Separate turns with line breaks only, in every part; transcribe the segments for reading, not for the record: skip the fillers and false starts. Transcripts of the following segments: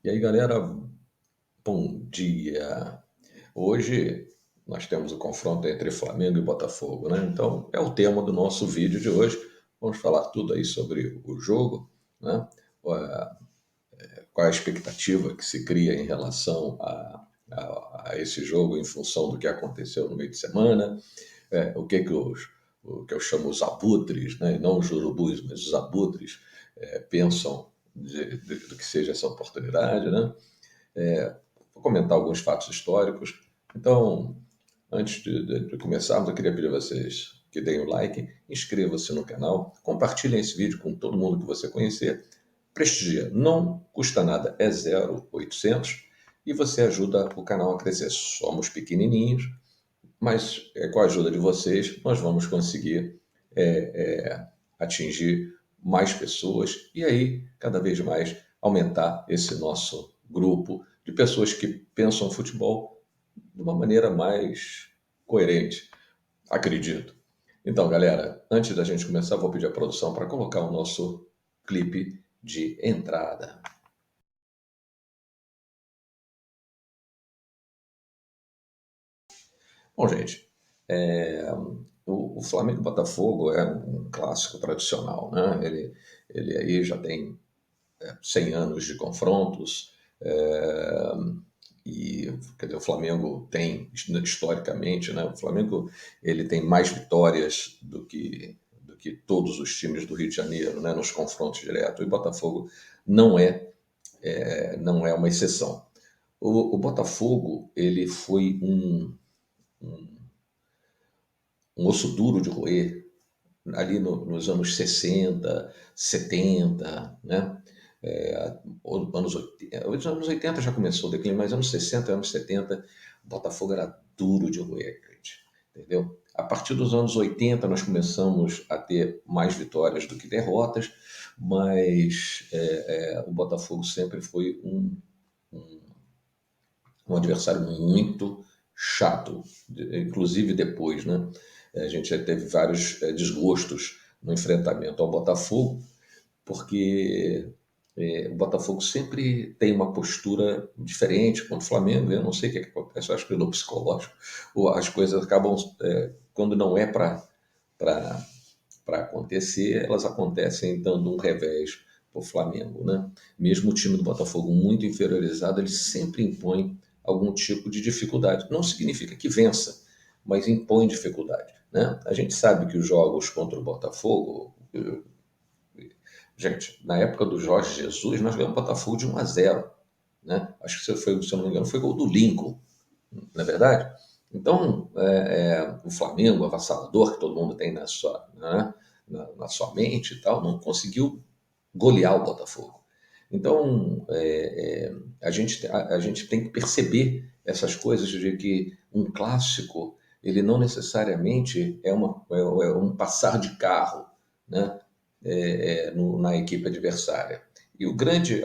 E aí, galera, bom dia. Hoje nós temos o confronto entre Flamengo e Botafogo, né? Então é o tema do nosso vídeo de hoje. Vamos falar tudo aí sobre o jogo, né? Qual a expectativa que se cria em relação a esse jogo em função do que aconteceu no meio de semana, o que que o que eu chamo os abutres, né? E não os urubus, mas os abutres pensam do que seja essa oportunidade, né? Vou comentar alguns fatos históricos. Então, antes de começarmos, eu queria pedir a vocês que deem o like, inscrevam-se no canal, compartilhem esse vídeo com todo mundo que você conhecer. Prestigia, não custa nada, é 0,800 e você ajuda o canal a crescer. Somos pequenininhos, mas com a ajuda de vocês nós vamos conseguir atingir mais pessoas e aí cada vez mais aumentar esse nosso grupo de pessoas que pensam futebol de uma maneira mais coerente, acredito. Então, galera, antes da gente começar, vou pedir à produção para colocar o nosso clipe de entrada. Bom, gente, o Flamengo e Botafogo é um clássico tradicional, né? Ele aí já tem 100 anos de confrontos, é, e quer dizer, o Flamengo tem, historicamente, né, o Flamengo ele tem mais vitórias do que todos os times do Rio de Janeiro, né, nos confrontos diretos, e o Botafogo não não é uma exceção. O Botafogo ele foi um osso duro de roer ali nos anos 60, 70, né? Os anos 80 já começou o declínio, mas anos 60, anos 70, o Botafogo era duro de roer, gente, entendeu? A partir dos anos 80 nós começamos a ter mais vitórias do que derrotas, mas o Botafogo sempre foi um adversário muito chato, inclusive depois, né? A gente já teve vários desgostos no enfrentamento ao Botafogo, porque o Botafogo sempre tem uma postura diferente contra o Flamengo. Eu não sei o que acontece, eu acho que no psicológico as coisas acabam, quando não é para acontecer, elas acontecem dando um revés para o Flamengo, né? Mesmo o time do Botafogo muito inferiorizado, ele sempre impõe algum tipo de dificuldade. Não significa que vença, mas impõe dificuldade, né? A gente sabe que os jogos contra o Botafogo, gente, na época do Jorge Jesus, nós ganhamos o Botafogo de 1-0, né? Acho que se eu não me engano, foi gol do Lincoln, não é verdade? Então, o Flamengo, avassalador, que todo mundo tem na sua mente e tal, não conseguiu golear o Botafogo. Então, a gente tem que perceber essas coisas de que um clássico, ele não necessariamente é um passar de carro, né? Na equipe adversária. E o grande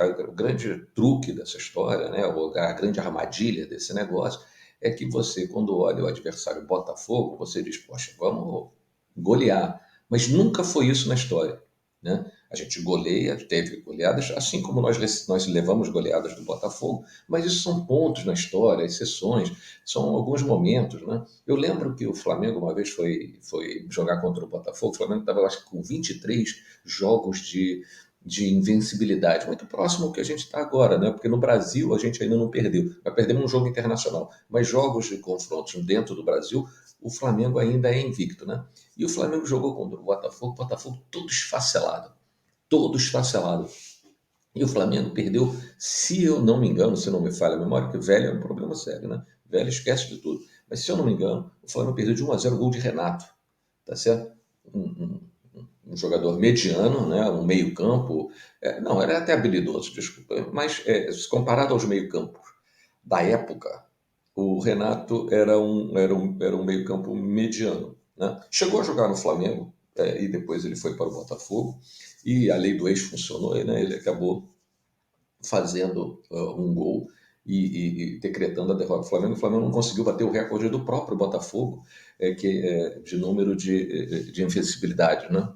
truque dessa história, né, a grande armadilha desse negócio, é que você, quando olha o adversário Botafogo, você diz, poxa, vamos golear. Mas nunca foi isso na história, né? A gente goleia, teve goleadas, assim como nós levamos goleadas do Botafogo, mas isso são pontos na história, exceções, são alguns momentos, né? Eu lembro que o Flamengo uma vez foi jogar contra o Botafogo, o Flamengo estava, acho que, com 23 jogos de invencibilidade, muito próximo ao que a gente está agora, né? Porque no Brasil a gente ainda não perdeu, nós perdemos um jogo internacional, mas jogos de confrontos dentro do Brasil, o Flamengo ainda é invicto, né? E o Flamengo jogou contra o Botafogo todo esfacelado, todo esfacelado. E o Flamengo perdeu, se eu não me engano, se não me falha a memória, porque velho é um problema sério, né? Velho esquece de tudo. Mas se eu não me engano, o Flamengo perdeu de 1-0 gol de Renato, tá certo? Um jogador mediano, né? Um meio-campo. Não, era até habilidoso, desculpa. Mas comparado aos meio-campos da época, o Renato era um meio-campo mediano, né? Chegou a jogar no Flamengo, e depois ele foi para o Botafogo, e a lei do ex funcionou, né? Ele acabou fazendo um gol e decretando a derrota do Flamengo. O Flamengo não conseguiu bater o recorde do próprio Botafogo, de número de invencibilidade, né?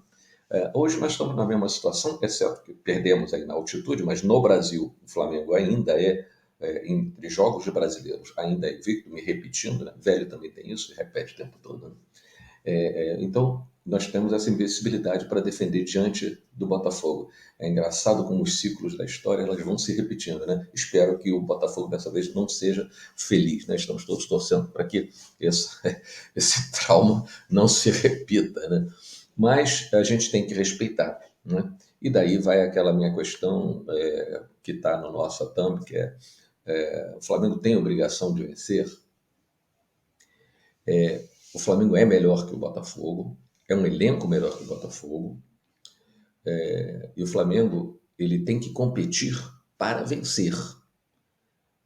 Hoje nós estamos na mesma situação, exceto que perdemos aí na altitude, mas no Brasil o Flamengo ainda entre jogos de brasileiros, ainda é invicto, me repetindo, né? Velho também tem isso, repete o tempo todo, né? Então, nós temos essa invencibilidade para defender diante do Botafogo. É engraçado como os ciclos da história elas vão se repetindo, né? Espero que o Botafogo dessa vez não seja feliz, né? Estamos todos torcendo para que esse, esse trauma não se repita, né? Mas a gente tem que respeitar, né? E daí vai aquela minha questão que está no nosso thumb, que o Flamengo tem obrigação de vencer. O Flamengo é melhor que o Botafogo, é um elenco melhor que o Botafogo, e o Flamengo ele tem que competir para vencer,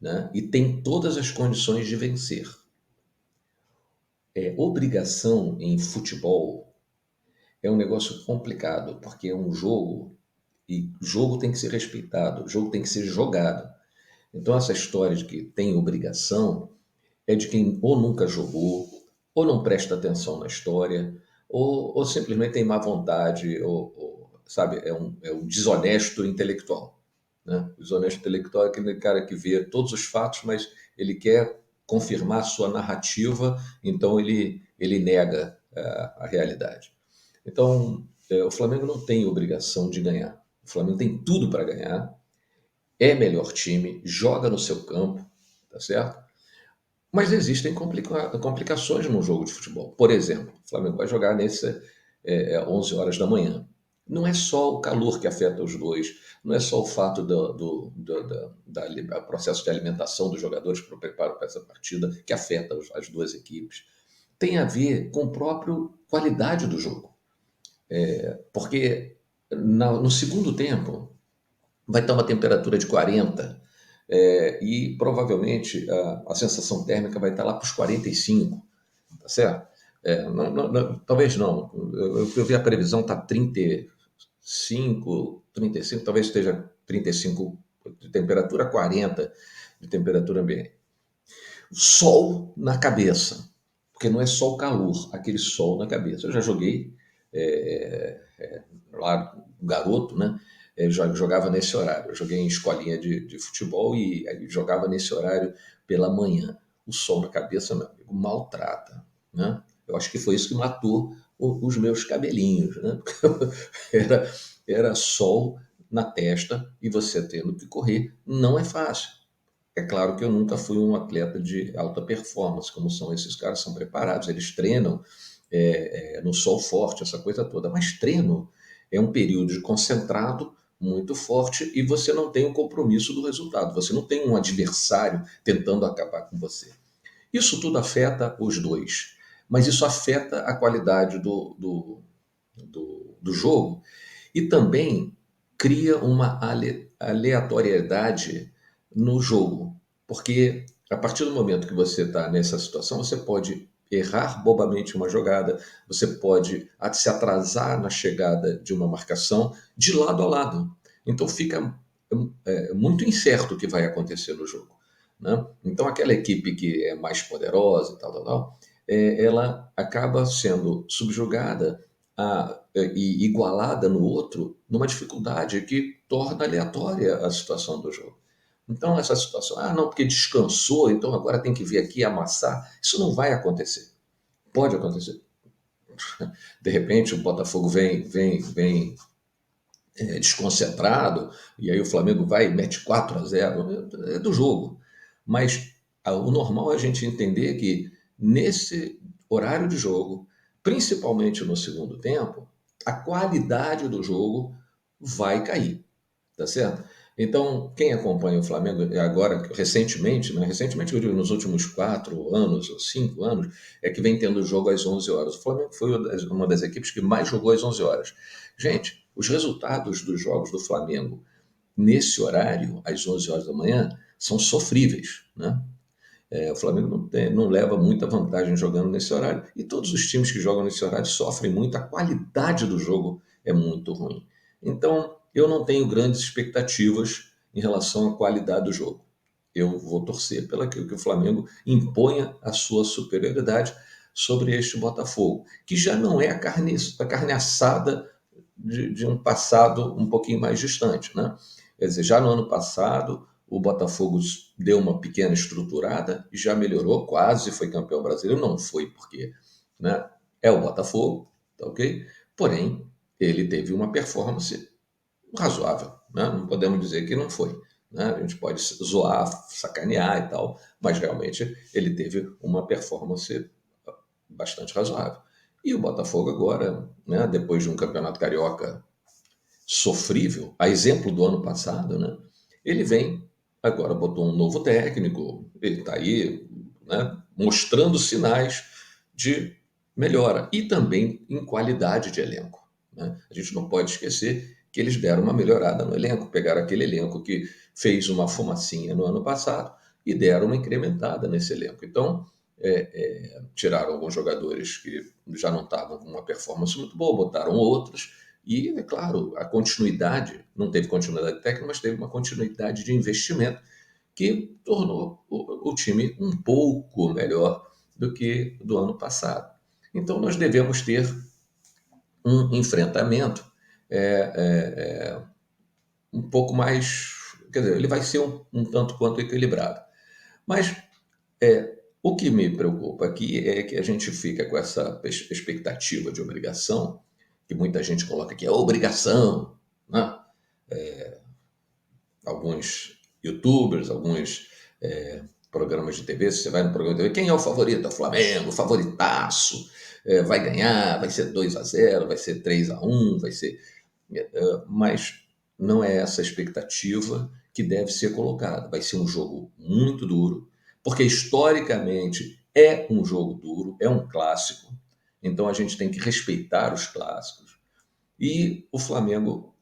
né? E tem todas as condições de vencer. Obrigação em futebol é um negócio complicado, porque é um jogo e o jogo tem que ser respeitado, o jogo tem que ser jogado. Então essa história de que tem obrigação é de quem ou nunca jogou, ou não presta atenção na história, ou simplesmente tem má vontade, sabe, é um desonesto intelectual. Né? O desonesto intelectual é aquele cara que vê todos os fatos, mas ele quer confirmar sua narrativa, então ele nega a realidade. Então, o Flamengo não tem obrigação de ganhar. O Flamengo tem tudo para ganhar, é melhor time, joga no seu campo, tá certo? Mas existem complicações no jogo de futebol. Por exemplo, o Flamengo vai jogar nesse 11 horas da manhã. Não é só o calor que afeta os dois, não é só o fato do processo de alimentação dos jogadores para o preparo para essa partida que afeta as duas equipes. Tem a ver com a própria qualidade do jogo. Porque no segundo tempo vai estar uma temperatura de 40 e provavelmente a sensação térmica vai estar lá para os 45, tá certo? Talvez não. Eu vi a previsão está 35, 35, talvez esteja 35 de temperatura, 40 de temperatura ambiente. Sol na cabeça, porque não é só o calor, aquele sol na cabeça. Eu já joguei lá, garoto, né? Jogava nesse horário. Eu joguei em escolinha de futebol e aí jogava nesse horário pela manhã. O sol na cabeça, meu amigo, maltrata, né? Eu acho que foi isso que matou os meus cabelinhos, né? Era, era sol na testa e você tendo que correr não é fácil. É claro que eu nunca fui um atleta de alta performance, como são esses caras, são preparados, eles treinam no sol forte, essa coisa toda. Mas treino é um período de concentrado muito forte e você não tem o compromisso do resultado, você não tem um adversário tentando acabar com você. Isso tudo afeta os dois, mas isso afeta a qualidade do jogo e também cria uma aleatoriedade no jogo, porque a partir do momento que você está nessa situação, você pode errar bobamente uma jogada, você pode se atrasar na chegada de uma marcação de lado a lado. Então fica muito incerto o que vai acontecer no jogo. Né? Então aquela equipe que é mais poderosa e tal, ela acaba sendo subjugada e igualada no outro numa dificuldade que torna aleatória a situação do jogo. Então, essa situação, não, porque descansou, então agora tem que vir aqui amassar. Isso não vai acontecer. Pode acontecer. De repente, o Botafogo vem desconcentrado, e aí o Flamengo vai e mete 4-0. É do jogo. Mas o normal é a gente entender que nesse horário de jogo, principalmente no segundo tempo, a qualidade do jogo vai cair, tá certo? Então, quem acompanha o Flamengo agora, recentemente, né? Recentemente, eu digo, nos últimos 4 anos ou 5 anos, é que vem tendo jogo às 11 horas. O Flamengo foi uma das equipes que mais jogou às 11 horas. Gente, os resultados dos jogos do Flamengo nesse horário, às 11 horas da manhã, são sofríveis, né? O Flamengo não leva muita vantagem jogando nesse horário. E todos os times que jogam nesse horário sofrem muito, a qualidade do jogo é muito ruim. Então, eu não tenho grandes expectativas em relação à qualidade do jogo. Eu vou torcer pelo que o Flamengo imponha a sua superioridade sobre este Botafogo, que já não é a carne assada de um passado um pouquinho mais distante, né? Quer dizer, já no ano passado, o Botafogo deu uma pequena estruturada e já melhorou, quase foi campeão brasileiro. Não foi porque, né, é o Botafogo, tá ok? Porém, ele teve uma performance razoável, né? Não podemos dizer que não foi, né? A gente pode zoar, sacanear e tal, mas realmente ele teve uma performance bastante razoável. E o Botafogo agora, né, depois de um campeonato carioca sofrível, a exemplo do ano passado, né, ele vem, agora botou um novo técnico, ele está aí, né, mostrando sinais de melhora e também em qualidade de elenco, né? A gente não pode esquecer que eles deram uma melhorada no elenco, pegaram aquele elenco que fez uma fumacinha no ano passado e deram uma incrementada nesse elenco. Então, tiraram alguns jogadores que já não estavam com uma performance muito boa, botaram outros, e, é claro, a continuidade, não teve continuidade técnica, mas teve uma continuidade de investimento que tornou o time um pouco melhor do que do ano passado. Então, nós devemos ter um enfrentamento um pouco mais. Quer dizer, ele vai ser um tanto quanto equilibrado. Mas o que me preocupa aqui é que a gente fica com essa expectativa de obrigação, que muita gente coloca que é obrigação, né? Alguns youtubers, alguns programas de TV, se você vai no programa de TV, quem é o favorito? É o Flamengo, favoritaço, vai ganhar, vai ser 2-0, vai ser 3-1, vai ser. Mas não é essa a expectativa que deve ser colocada. Vai ser um jogo muito duro, porque historicamente é um jogo duro, é um clássico, então a gente tem que respeitar os clássicos. E o Flamengo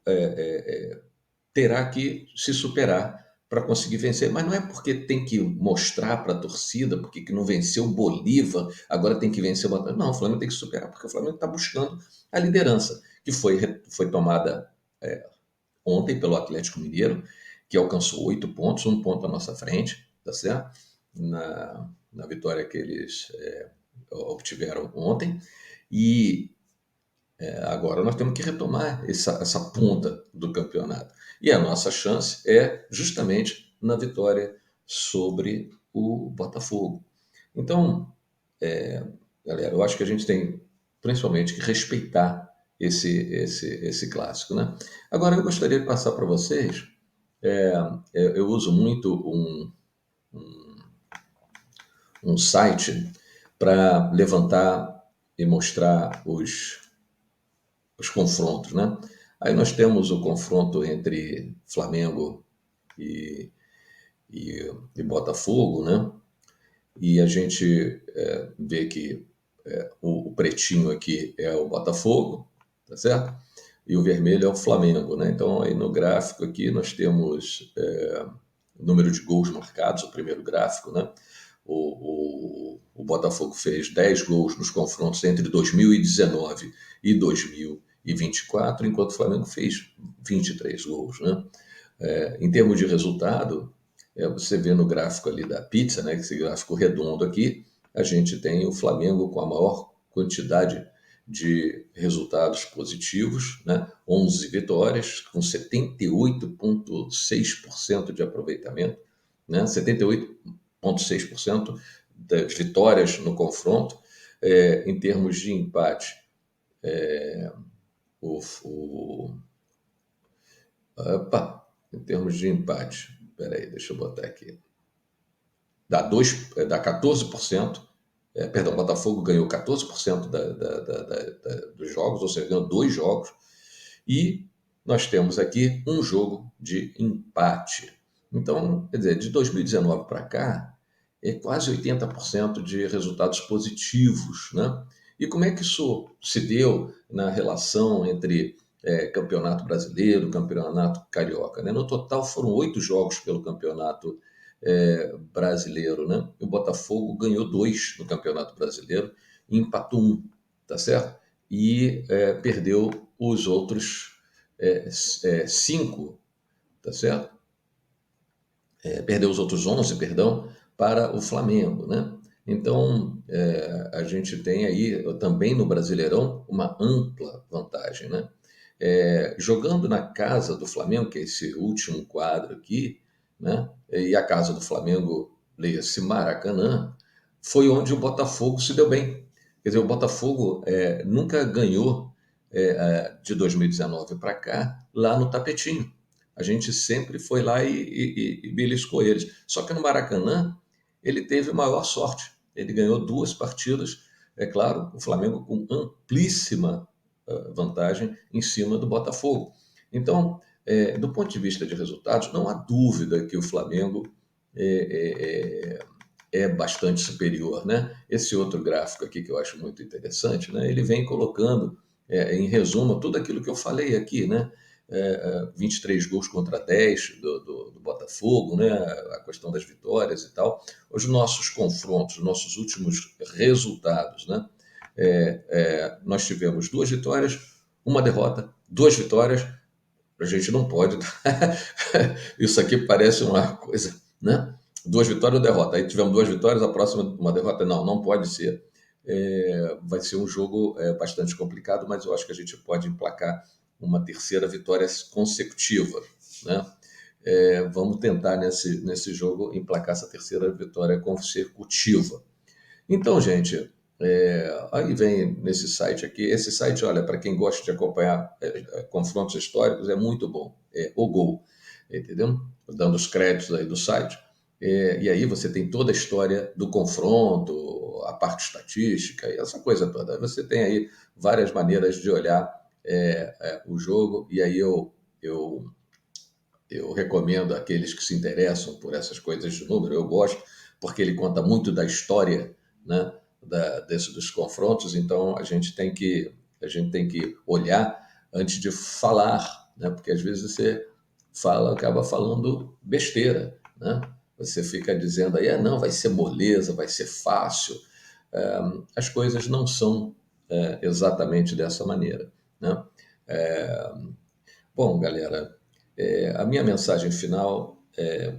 terá que se superar para conseguir vencer. Mas não é porque tem que mostrar para a torcida, porque que não venceu o Bolívar, agora tem que vencer o Botafogo. Não, o Flamengo tem que superar, porque o Flamengo está buscando a liderança, que foi tomada ontem pelo Atlético Mineiro, que alcançou 8 pontos, um ponto à nossa frente, tá certo? Na vitória que eles obtiveram ontem. E agora nós temos que retomar essa ponta do campeonato. E a nossa chance é justamente na vitória sobre o Botafogo. Então, galera, eu acho que a gente tem principalmente que respeitar esse clássico, né? Agora, eu gostaria de passar para vocês, eu uso muito um site para levantar e mostrar os confrontos, né? Aí nós temos o confronto entre Flamengo e, e Botafogo, né? E a gente vê que o pretinho aqui é o Botafogo, tá certo? E o vermelho é o Flamengo, né? Então aí no gráfico aqui nós temos o número de gols marcados, o primeiro gráfico, né? O Botafogo fez 10 gols nos confrontos entre 2019 e 2024, enquanto o Flamengo fez 23 gols, né? Em termos de resultado, você vê no gráfico ali da pizza, né, esse gráfico redondo aqui, a gente tem o Flamengo com a maior quantidade de resultados positivos, né? 11 vitórias, com 78,6% de aproveitamento, né? 78,6% das vitórias no confronto. Em termos de empate, o, o, opa, em termos de empate, peraí, deixa eu botar aqui, dá 14%. Perdão, o Botafogo ganhou 14% dos jogos, ou seja, ganhou 2 jogos. E nós temos aqui um jogo de empate. Então, quer dizer, de 2019 para cá, é quase 80% de resultados positivos, né? E como é que isso se deu na relação entre campeonato brasileiro, campeonato carioca, né? No total foram 8 jogos pelo campeonato brasileiro, né? O Botafogo ganhou 2 no Campeonato Brasileiro e empatou 1, tá certo? E perdeu os outros 5, tá certo? Perdeu os outros 11, perdão, para o Flamengo, né? Então, a gente tem aí também no Brasileirão uma ampla vantagem, né? jogando na casa do Flamengo, que é esse último quadro aqui, né? E a casa do Flamengo, leia-se Maracanã, foi onde o Botafogo se deu bem. Quer dizer, o Botafogo nunca ganhou de 2019 para cá lá no tapetinho. A gente sempre foi lá e beliscou eles. Só que no Maracanã ele teve maior sorte. Ele ganhou 2 partidas, é claro, o Flamengo com amplíssima vantagem em cima do Botafogo. Então, do ponto de vista de resultados, não há dúvida que o Flamengo é bastante superior, né? Esse outro gráfico aqui que eu acho muito interessante, né? Ele vem colocando, em resumo, tudo aquilo que eu falei aqui, né? 23 gols contra 10 do Botafogo, né? A questão das vitórias e tal. Os nossos confrontos, nossos últimos resultados, né? Nós tivemos 2 vitórias, 1 derrota, 2 vitórias. A gente não pode. Isso aqui parece uma coisa, né? 2 vitórias ou derrota. Aí tivemos 2 vitórias, a próxima uma derrota. Não, não pode ser. Vai ser um jogo bastante complicado, mas eu acho que a gente pode emplacar uma terceira vitória consecutiva, né? Vamos tentar nesse jogo emplacar essa terceira vitória consecutiva. Então, gente, aí vem nesse site aqui. Esse site, olha, para quem gosta de acompanhar confrontos históricos, é muito bom. É o Gol, entendeu? Dando os créditos aí do site. E aí você tem toda a história do confronto, a parte estatística e essa coisa toda. Aí você tem aí várias maneiras de olhar o jogo. E aí eu recomendo àqueles que se interessam por essas coisas de número, eu gosto, porque ele conta muito da história, né, dos confrontos, então a gente tem que olhar antes de falar, né, porque às vezes você acaba falando besteira, né? Você fica dizendo aí, não, vai ser moleza, vai ser fácil. As coisas não são exatamente dessa maneira, né? Bom, galera, a minha mensagem final é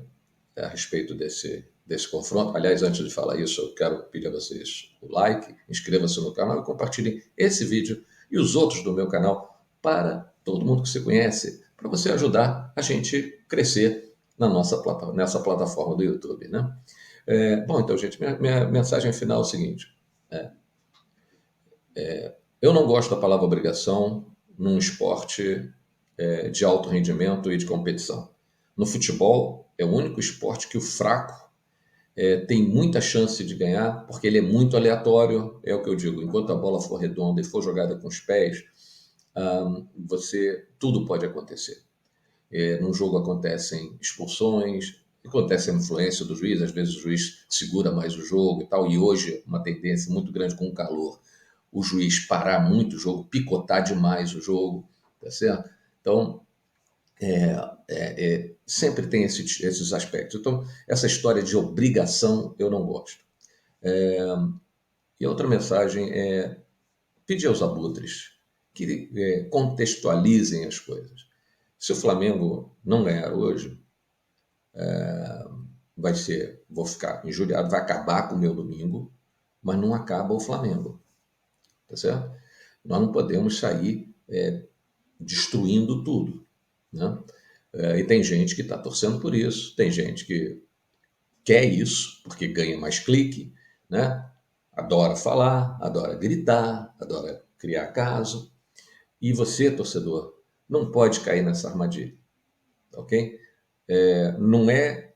a respeito desse confronto. Aliás, antes de falar isso, eu quero pedir a vocês o like, inscrevam-se no canal e compartilhem esse vídeo e os outros do meu canal para todo mundo que se conhece, para você ajudar a gente crescer nessa plataforma do YouTube, né? Bom, então, gente, minha mensagem final é o seguinte: eu não gosto da palavra obrigação num esporte de alto rendimento e de competição. No futebol, é o único esporte que o fraco tem muita chance de ganhar, porque ele é muito aleatório, é o que eu digo. Enquanto a bola for redonda e for jogada com os pés, tudo pode acontecer. Num jogo acontecem expulsões, acontece a influência do juiz, às vezes o juiz segura mais o jogo e tal, e hoje uma tendência muito grande com o calor, o juiz parar muito o jogo, picotar demais o jogo, tá certo? Então, sempre tem esses aspectos. Então, essa história de obrigação eu não gosto. E outra mensagem é pedir aos abutres que contextualizem as coisas. Se o Flamengo não ganhar hoje, vou ficar injuriado, vai acabar com o meu domingo, mas não acaba o Flamengo, tá certo? Nós não podemos sair destruindo tudo, né? E tem gente que está torcendo por isso, tem gente que quer isso porque ganha mais clique, né? Adora falar, adora gritar, adora criar caso. E você, torcedor, não pode cair nessa armadilha, ok? Não é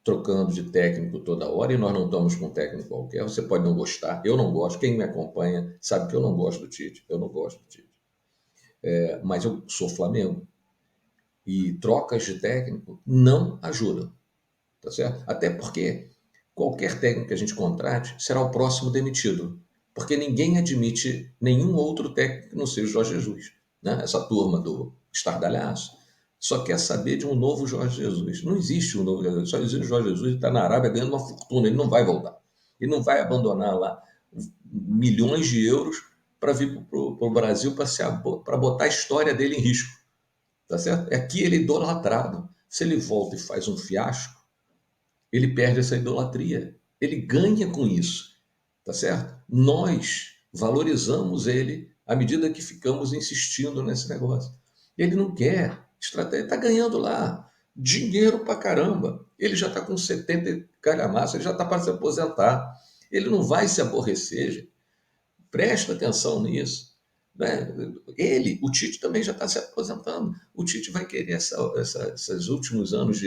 trocando de técnico toda hora e nós não estamos com um técnico qualquer. Você pode não gostar, eu não gosto. Quem me acompanha sabe que eu não gosto do Tite, eu não gosto do Tite. Mas eu sou Flamengo e trocas de técnico não ajudam, tá certo? Até porque qualquer técnico que a gente contrate será o próximo demitido, porque ninguém admite nenhum outro técnico que não seja o Jorge Jesus, né? Essa turma do estardalhaço só quer saber de um novo Jorge Jesus. Não existe um novo Jorge Jesus, só existe o Jorge Jesus, ele está na Arábia ganhando uma fortuna, ele não vai voltar. Ele não vai abandonar lá milhões de euros para vir para o Brasil para botar a história dele em risco. Tá certo? Aqui ele é idolatrado. Se ele volta e faz um fiasco, ele perde essa idolatria. Ele ganha com isso, tá certo? Nós valorizamos ele à medida que ficamos insistindo nesse negócio. Ele não quer estratégia, está ganhando lá dinheiro pra caramba. Ele já está com 70 e calhamaço, ele já está para se aposentar. Ele não vai se aborrecer, gente. Presta atenção nisso. Né? Ele, o Tite também já está se aposentando. O Tite vai querer esses últimos anos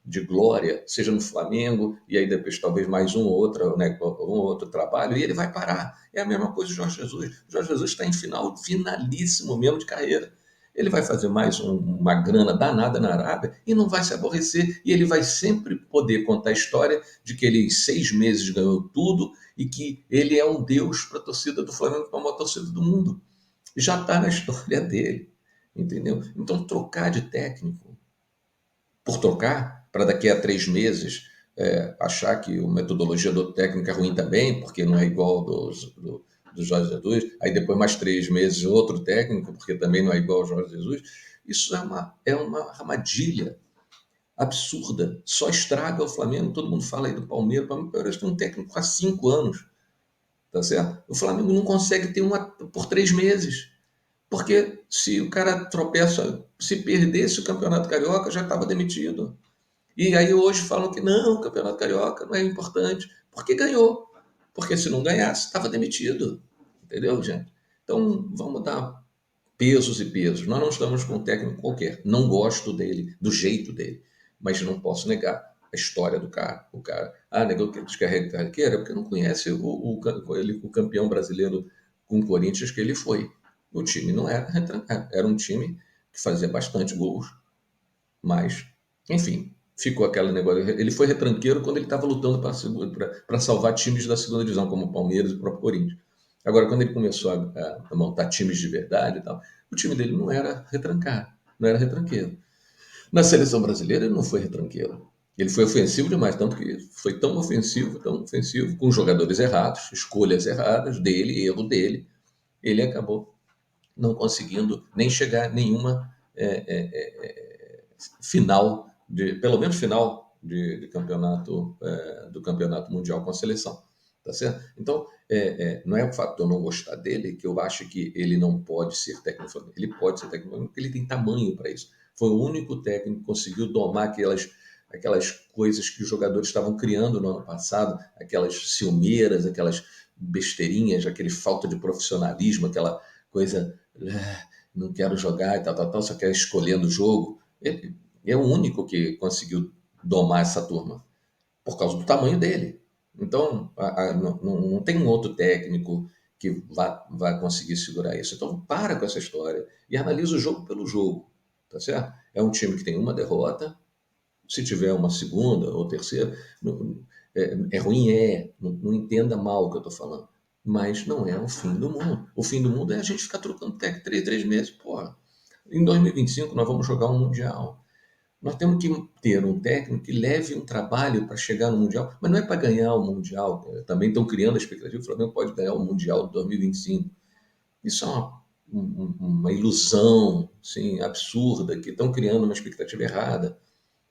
de glória, seja no Flamengo, e aí depois talvez mais um ou outro, né, um ou outro trabalho, e ele vai parar. É a mesma coisa do Jorge Jesus. O Jorge Jesus está em finalíssimo mesmo de carreira. Ele vai fazer mais uma grana danada na Arábia e não vai se aborrecer. E ele vai sempre poder contar a história de que ele em 6 meses ganhou tudo e que ele é um deus para a torcida do Flamengo, para a maior torcida do mundo. Já está na história dele, entendeu? Então, trocar de técnico por trocar, para daqui a 3 meses achar que a metodologia do técnico é ruim também, porque não é igual do Jorge Jesus, aí depois mais 3 meses outro técnico, porque também não é igual ao Jorge Jesus, isso é uma armadilha absurda, só estraga o Flamengo. Todo mundo fala aí do Palmeiras, o Palmeiras tem um técnico há 5 anos, tá certo? O Flamengo não consegue ter uma por 3 meses, porque se o cara tropeça, se perdesse o Campeonato Carioca, já estava demitido. E aí hoje falam que não, o Campeonato Carioca não é importante, porque ganhou. Porque se não ganhasse, estava demitido. Entendeu, gente? Então, vamos dar pesos e pesos. Nós não estamos com um técnico qualquer. Não gosto dele, do jeito dele. Mas não posso negar a história do cara. O cara, negou que descarrega carreira porque não conhece o campeão brasileiro com o Corinthians que ele foi. O time não era retrancado. Era um time que fazia bastante gols, mas, enfim, ficou aquele negócio. Ele foi retranqueiro quando ele estava lutando para salvar times da segunda divisão, como o Palmeiras e o próprio Corinthians. Agora, quando ele começou a montar times de verdade e tal, o time dele não era retrancado, não era retranqueiro. Na seleção brasileira, ele não foi retranqueiro. Ele foi ofensivo demais, tanto que foi tão ofensivo, com jogadores errados, escolhas erradas dele, erro dele. Ele acabou não conseguindo nem chegar a nenhuma final, pelo menos final de campeonato, do campeonato mundial com a seleção. Tá certo? Então, não é o fato de eu não gostar dele que eu acho que ele não pode ser técnico. Ele pode ser técnico porque ele tem tamanho para isso. Foi o único técnico que conseguiu domar aquelas coisas que os jogadores estavam criando no ano passado, aquelas ciumeiras, aquelas besteirinhas, aquele falta de profissionalismo, aquela coisa, não quero jogar e tal, só quer escolhendo o jogo. Ele é o único que conseguiu domar essa turma, por causa do tamanho dele. Então, não tem um outro técnico que vá conseguir segurar isso. Então, para com essa história e analisa o jogo pelo jogo, tá certo? É um time que tem uma derrota, se tiver uma segunda ou terceira, é ruim, não entenda mal o que eu estou falando, mas não é o fim do mundo. O fim do mundo é a gente ficar trocando técnico 3 meses. Porra, em 2025 nós vamos jogar um Mundial. Nós temos que ter um técnico que leve um trabalho para chegar no Mundial, mas não é para ganhar o Mundial. Também estão criando a expectativa que o Flamengo pode ganhar o Mundial de 2025. Isso é uma ilusão, assim, absurda, que estão criando uma expectativa errada.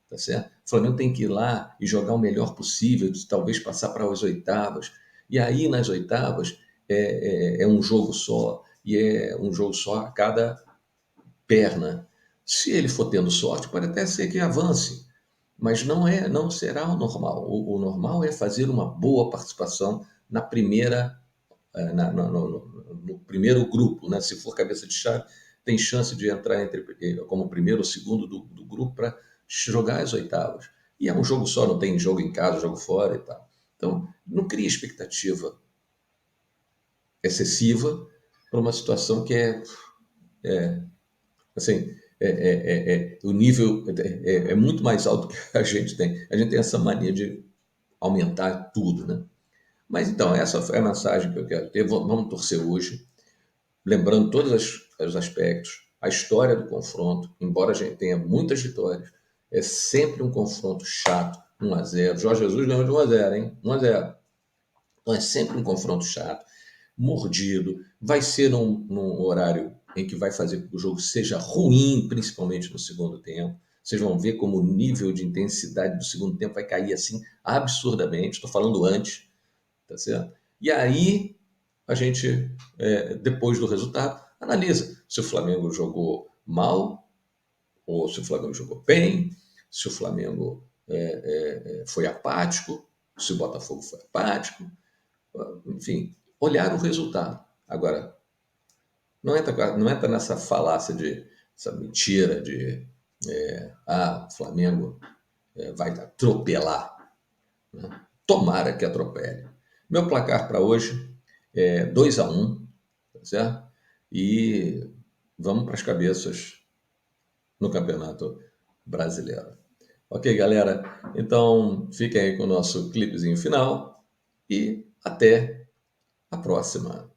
Tá certo? O Flamengo tem que ir lá e jogar o melhor possível, talvez passar para as oitavas. E aí, nas oitavas, é um jogo só, e é um jogo só a cada perna. Se ele for tendo sorte, pode até ser que avance, mas não será o normal. O normal é fazer uma boa participação na primeira, no primeiro grupo, né? Se for cabeça de chave, tem chance de entrar como primeiro ou segundo do grupo para jogar as oitavas. E é um jogo só, não tem jogo em casa, jogo fora e tal. Então, não cria expectativa excessiva para uma situação que assim, o nível é muito mais alto que a gente tem. A gente tem essa mania de aumentar tudo, né? Mas então, essa foi a mensagem que eu quero ter. Vamos torcer hoje, lembrando todos os aspectos, a história do confronto, embora a gente tenha muitas vitórias, é sempre um confronto chato, 1-0. Jorge Jesus ganhou de 1-0, hein? 1-0. Então é sempre um confronto chato, mordido, vai ser num horário em que vai fazer com que o jogo seja ruim, principalmente no segundo tempo. Vocês vão ver como o nível de intensidade do segundo tempo vai cair assim absurdamente. Estou falando antes, tá certo? E aí a gente, depois do resultado, analisa se o Flamengo jogou mal ou se o Flamengo jogou bem, se o Flamengo foi apático, se o Botafogo foi apático, enfim, olhar o resultado. Agora, não entra nessa falácia essa mentira de o Flamengo vai atropelar. Né? Tomara que atropele. Meu placar para hoje é 2-1, tá certo? E vamos para as cabeças no Campeonato Brasileiro. Ok, galera? Então, fiquem aí com o nosso clipezinho final e até a próxima.